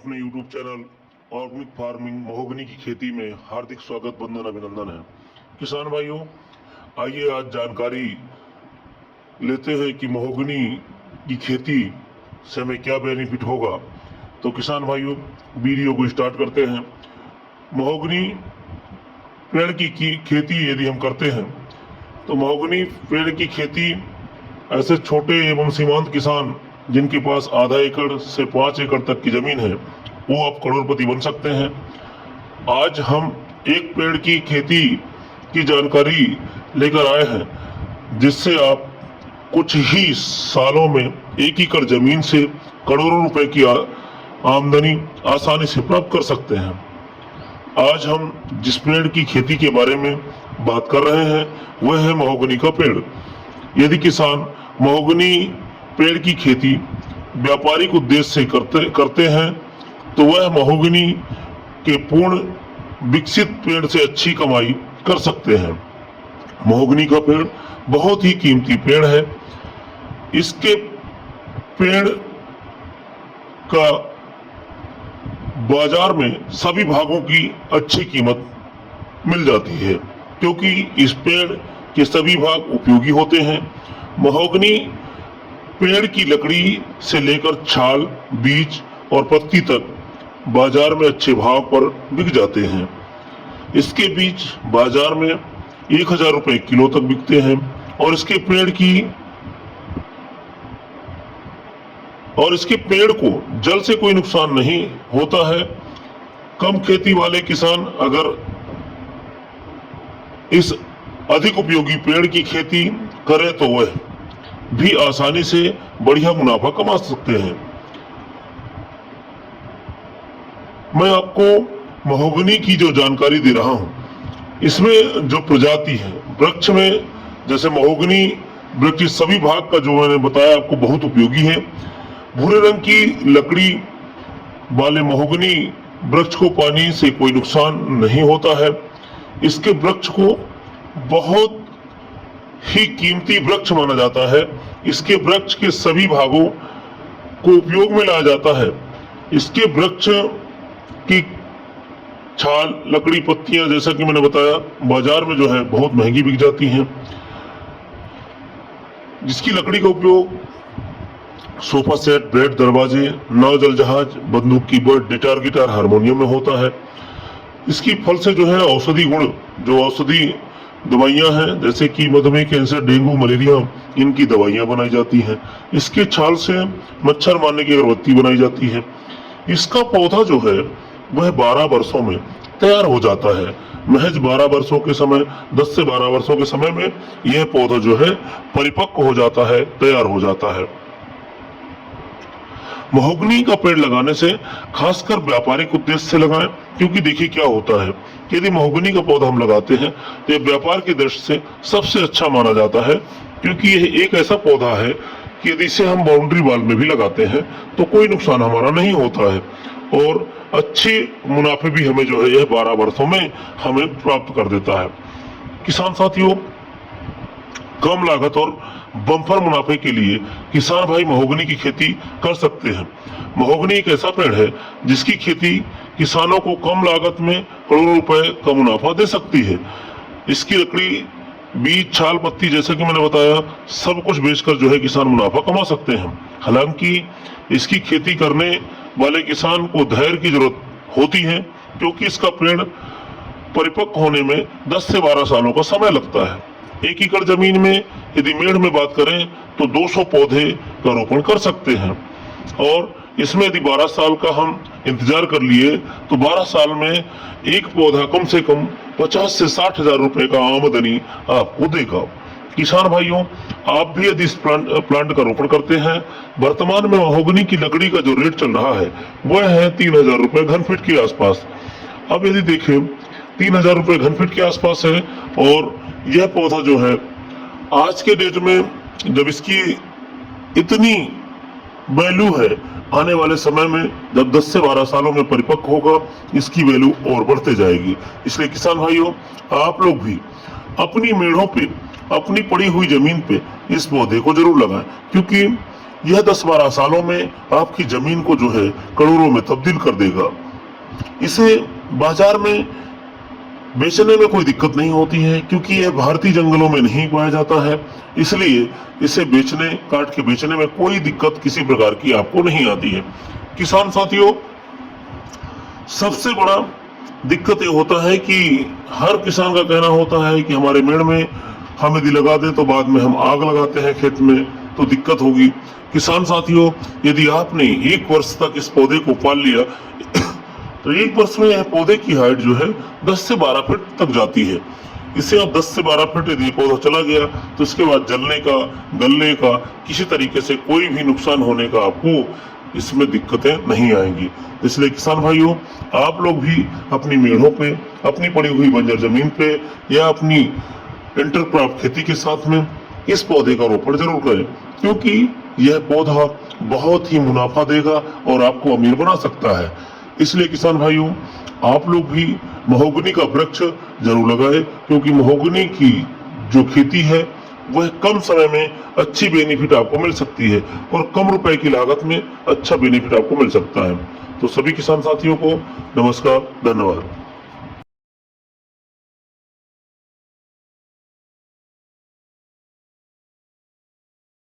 अपने YouTube channel organic farming mahogany की खेती में हार्दिक स्वागत वंदन अभिनंदन है। किसान भाइयों, आइए आज जानकारी लेते हैं कि महोगनी की खेती से हमें क्या बेनिफिट होगा। तो किसान भाइयों, वीडियो को स्टार्ट करते हैं। महोगनी पेड़ की खेती यदि हम करते हैं तो महोगनी पेड़ की खेती ऐसे छोटे एवं सीमांत किसान जिनके पास आधा एकड़ से 5 एकड़ तक की जमीन है, वो अब करोड़पति बन सकते हैं। आज हम एक पेड़ की खेती की जानकारी लेकर आए हैं, जिससे आप कुछ ही सालों में 1 एकड़ जमीन से करोड़ों रुपए की आमदनी आसानी से प्राप्त कर सकते हैं। आज हम जिस पेड़ की खेती के बारे में बात कर रहे हैं वह है महोगनी का पेड़। यदि किसान महोगनी पेड़ की खेती व्यापारिक उद्देश्य से करते हैं तो वह महोगनी के पूर्ण विकसित पेड़ से अच्छी कमाई कर सकते हैं। महोगनी का पेड़ बहुत ही कीमती पेड़ है। इसके पेड़ का बाजार में सभी भागों की अच्छी कीमत मिल जाती है, क्योंकि इस पेड़ के सभी भाग उपयोगी होते हैं। महोगनी पेड़ की लकड़ी से लेकर छाल, बीज और पत्ती तक बाजार में अच्छे भाव पर बिक जाते हैं। इसके बीज बाजार में 1000 रुपए किलो तक बिकते हैं और इसके पेड़ को जल से कोई नुकसान नहीं होता है। कम खेती वाले किसान अगर इस अधिक उपयोगी पेड़ की खेती करें तो वह भी आसानी से बढ़िया मुनाफा कमा सकते हैं। मैं आपको महोगनी की जो जानकारी दे रहा हूं, इसमें जो प्रजाति है वृक्ष में, जैसे महोगनी वृक्ष सभी भाग का जो मैंने बताया आपको बहुत उपयोगी है। भूरे रंग की लकड़ी वाले महोगनी वृक्ष को पानी से कोई नुकसान नहीं होता है। इसके वृक्ष को बहुत ही कीमती वृक्ष माना जाता है। इसके वृक्ष के सभी भागों को उपयोग में लाया जाता है। इसके वृक्ष की छाल, लकड़ी, पत्तियां, जैसा कि मैंने बताया, बाजार में जो है बहुत महंगी बिक जाती हैं। जिसकी लकड़ी का उपयोग सोफा सेट, बेड, दरवाजे, नाव, जल जहाज, बंदूक, कीबोर्ड, गिटार, हारमोनियम में होता है। इसकी फल से जो है औषधि गुण, जो औषधि दवाइयां हैं, जैसे कि मधुमेह, कैंसर, डेंगू, मलेरिया, इनकी दवाइयां बनाई जाती हैं। इसके छाल से मच्छर मारने की अगरबत्ती बनाई जाती है। इसका पौधा जो है वह 12 वर्षों में तैयार हो जाता है। महज 12 वर्षों के समय, 10 से 12 वर्षों के समय में यह पौधा जो है परिपक्व हो जाता है, तैयार हो जाता है। महोगनी का पेड़ लगाने से खासकर व्यापारिक उद्देश्य से लगाएं, क्योंकि देखिए क्या होता है, यदि महोगनी का पौधा हम लगाते हैं तो यह व्यापार की दृष्टि से सबसे अच्छा माना जाता है, क्योंकि यह एक ऐसा पौधा है कि यदि इसे हम बाउंड्री वॉल में भी लगाते हैं तो कोई नुकसान हमारा नहीं होता है और अच्छे मुनाफे भी हमें जो है यह 12 वर्षों में हमें प्राप्त कर देता है। किसान साथियों, कम लागत और बम्पर मुनाफे के लिए किसान भाई महोगनी की खेती कर सकते हैं। महोगनी एक ऐसा पेड़ है जिसकी खेती किसानों को कम लागत में करोड़ों रुपए का मुनाफा दे सकती है। इसकी लकड़ी, बीज, छाल, पत्ती, जैसा कि मैंने बताया, सब कुछ बेचकर जो है किसान मुनाफा कमा सकते हैं। हालांकि इसकी खेती करने वाले किसान को धैर्य की जरूरत होती है, क्योंकि इसका पेड़ परिपक्व होने में 10 से 12 सालों का समय लगता है। 1 एकड़ जमीन में यदि मेड़ में बात करें तो 200 पौधे का रोपण कर सकते हैं और इसमें यदि 12 साल का हम इंतजार कर लिए तो 12 साल में एक पौधा कम से कम 50 से 60 हजार रुपए का आमदनी आपको देगा। किसान भाइयों, आप भी यदि इस प्लांट का रोपण करते हैं, वर्तमान में महोगनी की लकड़ी का जो रेट चल रहा है वह है 3000 रुपए घन फीट के आसपास। अब यदि देखें 3000 रुपए घन फीट के आसपास है और यह पौधा जो है आज के डेट में जब इसकी इतनी वैल्यू है, आने वाले समय में जब 10 से 12 सालों में परिपक्व होगा इसकी वैल्यू और बढ़ते जाएगी। इसलिए किसान भाइयों, आप लोग भी अपनी मेड़ों पे, अपनी पड़ी हुई जमीन पे इस पौधे को जरूर लगाएं, क्योंकि यह 10-12 सालों में आपकी जमीन को जो है करोड़ों में तब्दील कर देगा। इसे बाजार में बेचने में कोई दिक्कत नहीं होती है क्योंकि यह भारतीय जंगलों में नहीं पाया जाता है, इसलिए इसे काट के बेचने में कोई दिक्कत किसी प्रकार की आपको नहीं आती है। किसान साथियों, सबसे बड़ा दिक्कत ये होता है कि हर किसान का कहना होता है कि हमारे मेड़ में हम यदि लगा दें तो बाद में हम आग लगाते हैं खेत में, तो दिक्कत होगी। किसान साथियों, यदि आपने 1 वर्ष तक इस पौधे को पाल लिया तो 1 वर्ष में यह पौधे की हाइट जो है 10 से 12 फीट तक जाती है। इससे आप 10 से 12 फीट यदि पौधा चला गया तो इसके बाद जलने का, गलने का, किसी तरीके से कोई भी नुकसान होने का आपको इसमें दिक्कतें नहीं आएंगी। इसलिए किसान भाइयों, आप लोग भी अपनी मेड़ों पे, अपनी पड़ी हुई बंजर जमीन पे या अपनी इंटरक्रॉप खेती के साथ में इस पौधे का रोपण जरूर करें, क्योंकि यह पौधा बहुत ही मुनाफा देगा और आपको अमीर बना सकता है। इसलिए किसान भाइयों, आप लोग भी महोगनी का वृक्ष जरूर लगाएं, क्योंकि महोगनी की जो खेती है वह कम समय में अच्छी बेनिफिट आपको मिल सकती है और कम रुपए की लागत में अच्छा बेनिफिट आपको मिल सकता है। तो सभी किसान साथियों को नमस्कार, धन्यवाद।